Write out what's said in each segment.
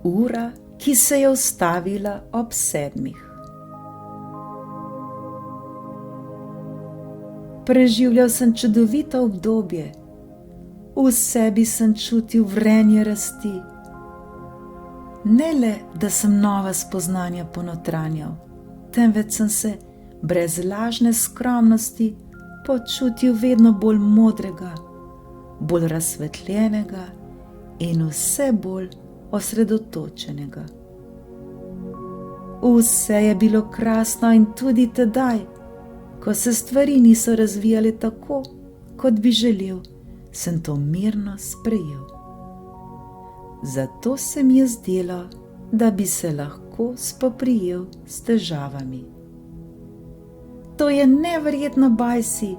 Ura, ki se je ustavila ob 7. Preživljal sem čudovito obdobje. V sebi sem čutil vrenje rasti. Ne le, da sem nova spoznanja ponotranjal, temveč sem se brez lažne skromnosti počutil vedno bolj modrega, bolj razsvetljenega in vse bolj osredotočenega. Vse je bilo krasno in tudi tedaj, ko se stvari niso razvijale tako, kot bi želel, sem to mirno sprejel. Zato se mi je zdelo, da bi se lahko spoprijel s težavami. To je neverjetno, Bajsi,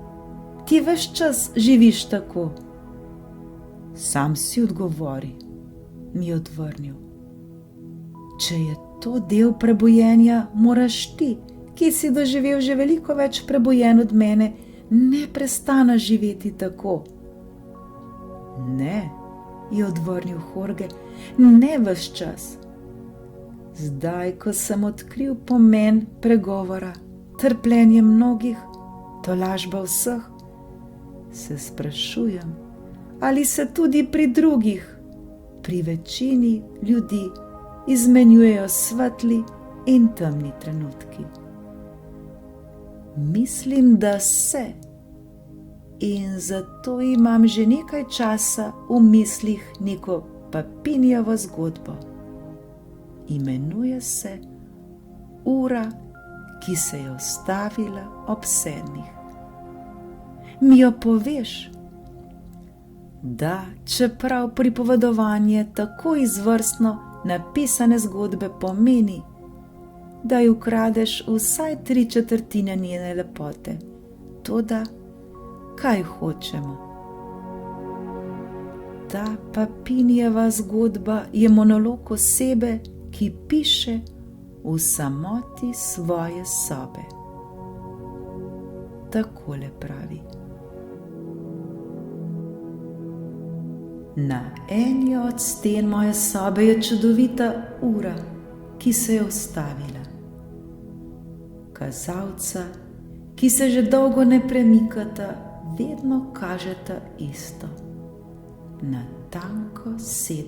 ti ves čas živiš tako. Sam si odgovori, mi je odvrnil. Če je to del prebojenja, moraš ti, ki si doživel že veliko več prebojen od mene, neprestano živeti tako. Ne, je odvrnil Jorge, ne ves čas. Zdaj, ko sem odkril pomen pregovora, trpljenje mnogih, tolažba vseh, se sprašujem, ali se tudi pri drugih, pri večini ljudi, izmenjujejo svetli in temni trenutki. Mislim, da se. In zato imam že nekaj časa v mislih neko Papinijevo zgodbo. Imenuje se Ura, ki se je ustavila ob 7. Mi jo poveš? Da, čeprav pripovedovanje tako izvrstno napisane zgodbe pomeni, da ji ukradeš vsaj 3/4 njene lepote. Toda kaj hočemo? Ta Papinijeva zgodba je monolog osebe, ki piše v samoti svoje sobe. Takole pravi. Na eni od sten moje sobe je čudovita ura, ki se je ustavila. Kazalca, ki se že dolgo ne premikata, vedno kažeta isto. Natanko 7.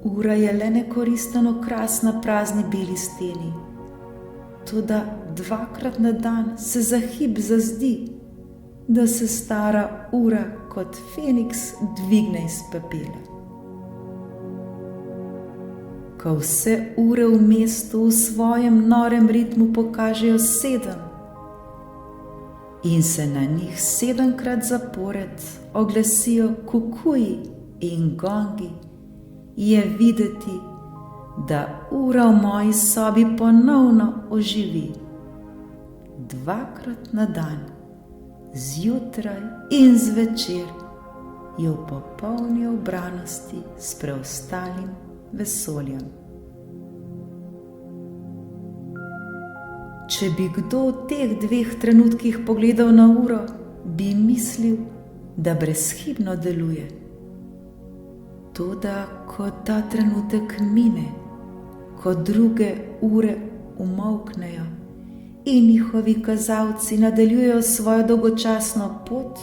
Ura je le nekoristen okras na prazni beli steni. Toda 2-krat na dan se za hip zazdi, da se stara ura kot Feniks dvigne iz pepela. Ko vse ure v mestu v svojem norem ritmu pokažejo 7 in se na njih 7-krat zapored oglasijo kukuji in gongi, je videti, da ura v moji sobi ponovno oživi. 2-krat na dan, zjutraj in zvečer, je v popolni ubranosti s preostalim vesoljem. Če bi kdo v teh 2 trenutkih pogledal na uro, bi mislil, da brezhibno deluje. Toda, ko ta trenutek mine, ko druge ure umolknejo in njihovi kazalci nadaljujejo svojo dolgočasno pot,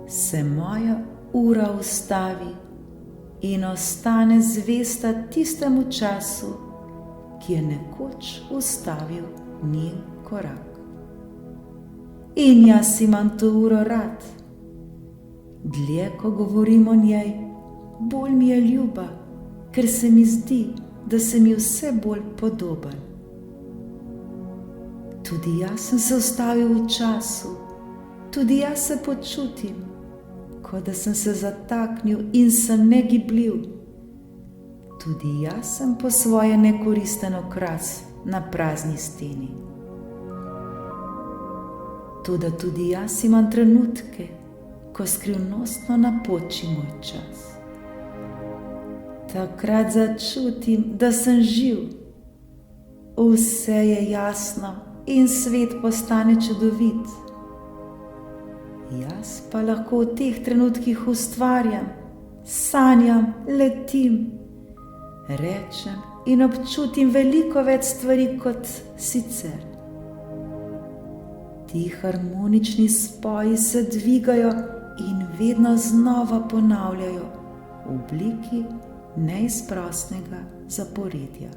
se moja ura ustavi in ostane zvesta tistemu času, ki je nekoč ustavil njen korak. In jaz imam to uro rad. Dlje, ko govorim o njej, bolj mi je ljuba, ker se mi zdi, da se mi vse bolj podoben. Tudi jaz sem se ustavil v času, tudi jaz se počutim, kot da sem se zataknil in sem negibljiv. Tudi jaz sem po svoje nekoristen okras na prazni steni. Toda tudi jaz imam trenutke, ko skrivnostno napoči moj čas. Takrat začutim, da sem živ. Vse je jasno in svet postane čudovit. Jaz pa lahko v teh trenutkih ustvarjam, sanjam, letim, rečem in občutim veliko več stvari kot sicer. Ti harmonični spoji se dvigajo in vedno znova ponavljajo v obliki neizprosnega zaporedja.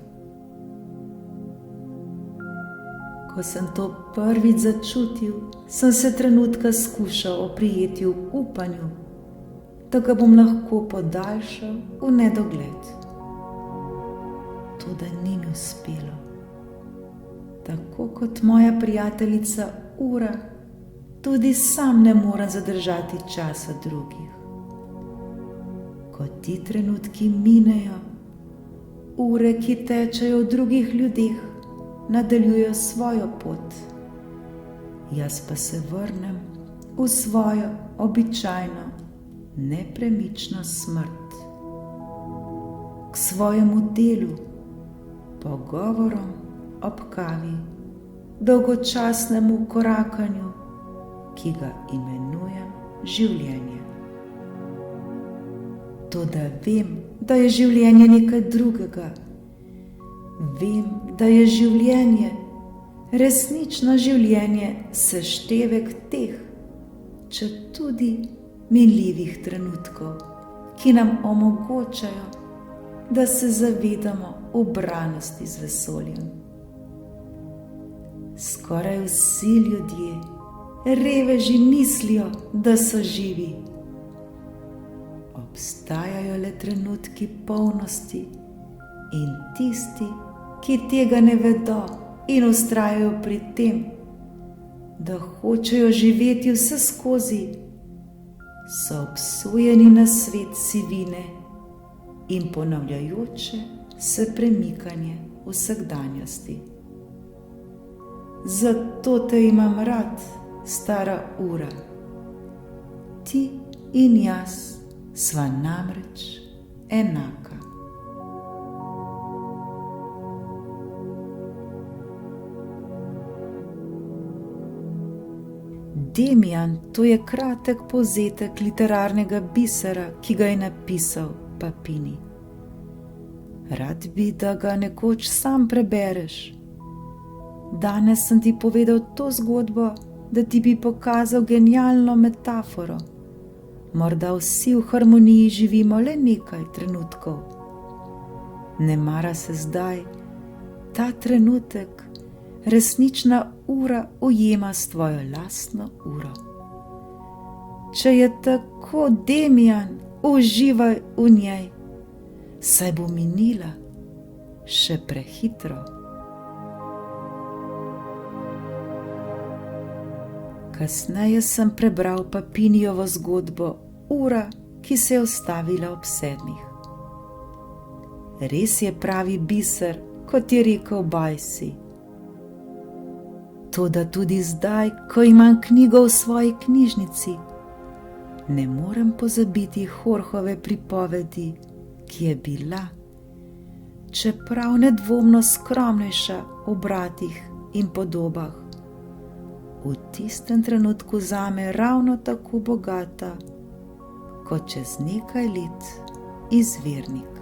Ko sem to prvič začutil, sem se trenutka skušal oprijeti v upanju, da ga bom lahko podaljšal v nedogled. Toda ni mi uspelo. Tako kot moja prijateljica ura, tudi sam ne morem zadržati časa drugih. Ko ti trenutki minejo, ure, ki tečejo v drugih ljudeh, nadaljujejo svojo pot. Jaz pa se vrnem v svojo običajno, nepremično smrt. K svojemu delu, pogovorom ob kavi, dolgočasnemu korakanju, ki ga imenujem življenje. Toda vem, da je življenje nekaj drugega. Vem, da je življenje, resnično življenje, seštevek teh, četudi minljivih trenutkov, ki nam omogočajo, da se zavedamo ubranosti z vesoljem. Skoraj vsi ljudje, reveži, mislijo, da so živi. Obstajajo le trenutki polnosti in tisti, ki tega ne vedo in vztrajajo pri tem, da hočejo živeti vseskozi, so obsojeni na svet sivine in ponavljajoče se premikanje vsakdanjosti. Zato te imam rad, stara ura. Ti in jaz sva namreč enaka. Demian, to je kratek povzetek literarnega bisera, ki ga je napisal Papini. Rad bi, da ga nekoč sam prebereš. Danes sem ti povedal to zgodbo, da ti bi pokazal genialno metaforo. Morda vsi v harmoniji živimo le nekaj trenutkov. Nemara se zdaj, ta trenutek, resnična ura ujema s tvojo lastno uro. Če je tako, Demian, uživaj v njej, saj bo minila še prehitro. Kasneje sem prebral Papinijevo zgodbo Ura, ki se je ustavila ob 7. Res je pravi biser, kot je rekel Bajsi. Toda tudi zdaj, ko imam knjigo v svoji knjižnici, ne morem pozabiti Jorgove pripovedi, ki je bila, čeprav nedvomno skromnejša v obratih in podobah, v tistem trenutku zame ravno tako bogata, kot čez nekaj let izvirnik.